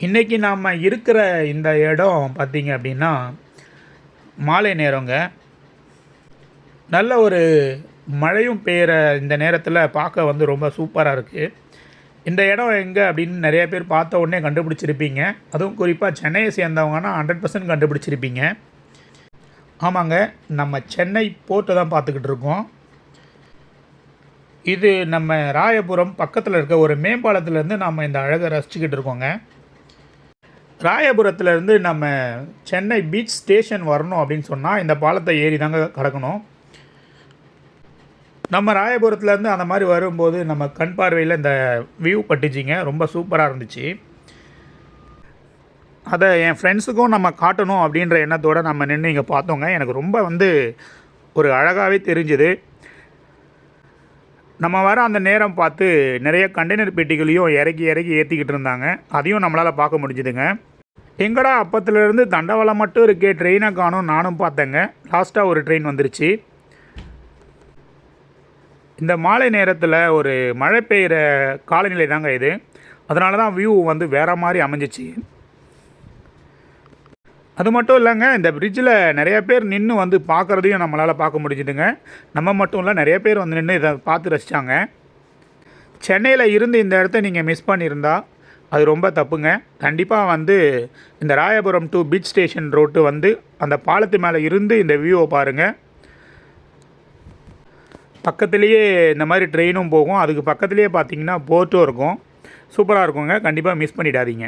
இன்றைக்கி நாம் இருக்கிற இந்த இடம் பார்த்திங்க அப்படின்னா மாலை நேரங்க. நல்ல ஒரு மழையும் பெய்கிற இந்த நேரத்தில் பார்க்க வந்து ரொம்ப சூப்பராக இருக்குது. இந்த இடம் எங்கே அப்படின்னு நிறைய பேர் பார்த்த உடனே கண்டுபிடிச்சிருப்பீங்க. அதுவும் குறிப்பாக சென்னையை சேர்ந்தவங்கன்னா 100% கண்டுபிடிச்சிருப்பீங்க. ஆமாங்க, நம்ம சென்னை போர்ட்டை தான் பார்த்துக்கிட்டு இருக்கோம். இது நம்ம ராயபுரம் பக்கத்தில் இருக்க ஒரு மேம்பாலத்திலேருந்து நாம் இந்த அழகை ரசிச்சுக்கிட்டு இருக்கோங்க. ராயபுரத்துலேருந்து நம்ம சென்னை பீச் ஸ்டேஷன் வரணும் அப்படின்னு சொன்னால் இந்த பாலத்தை ஏறி தாங்க கடக்கணும். நம்ம ராயபுரத்துலேருந்து அந்த மாதிரி வரும்போது நம்ம கண் பார்வையில் இந்த வியூ பட்டுச்சிங்க. ரொம்ப சூப்பராக இருந்துச்சு. அதை என் ஃப்ரெண்ட்ஸுக்கும் நம்ம காட்டணும் அப்படின்ற எண்ணத்தோடு நம்ம நின்று இங்கே பார்த்தோங்க. எனக்கு ரொம்ப வந்து ஒரு அழகாகவே தெரிஞ்சுது. நம்ம வர அந்த நேரம் பார்த்து நிறைய கண்டெய்னர் பெட்டிகளையும் இறக்கி ஏற்றிக்கிட்டு இருந்தாங்க. அதையும் நம்மளால் பார்க்க முடிஞ்சுதுங்க. எங்கடா அப்பத்துலேருந்து தண்டவாளம் மட்டும் இருக்கே, ட்ரெயினை காணும் நானும் பார்த்தேங்க. லாஸ்ட்டாக ஒரு ட்ரெயின் வந்துருச்சு. இந்த மாலை நேரத்தில் ஒரு மழை பெய்கிற காலநிலை தாங்க இது. அதனால தான் வியூ வந்து வேறு மாதிரி அமைஞ்சிச்சு. அது மட்டும் இல்லைங்க, இந்த பிரிட்ஜில் நிறைய பேர் நின்று வந்து பார்க்குறதையும் நம்மளால் பார்க்க முடிஞ்சுதுங்க. நம்ம மட்டும் இல்லை, நிறைய பேர் வந்து நின்று இதை பார்த்து ரசித்தாங்க. சென்னையில் இருந்து இந்த இடத்த நீங்கள் மிஸ் பண்ணியிருந்தா அது ரொம்ப தப்புங்க. கண்டிப்பாக வந்து இந்த Royapuram to beach station road வந்து அந்த பாலத்து மேலே இருந்து இந்த வியூவை பாருங்கள். பக்கத்துலேயே இந்த மாதிரி ட்ரெயினும் போகும். அதுக்கு பக்கத்துலேயே பார்த்தீங்கன்னா போர்ட்டும் இருக்கும். சூப்பராக இருக்குங்க. கண்டிப்பாக மிஸ் பண்ணிடாதீங்க.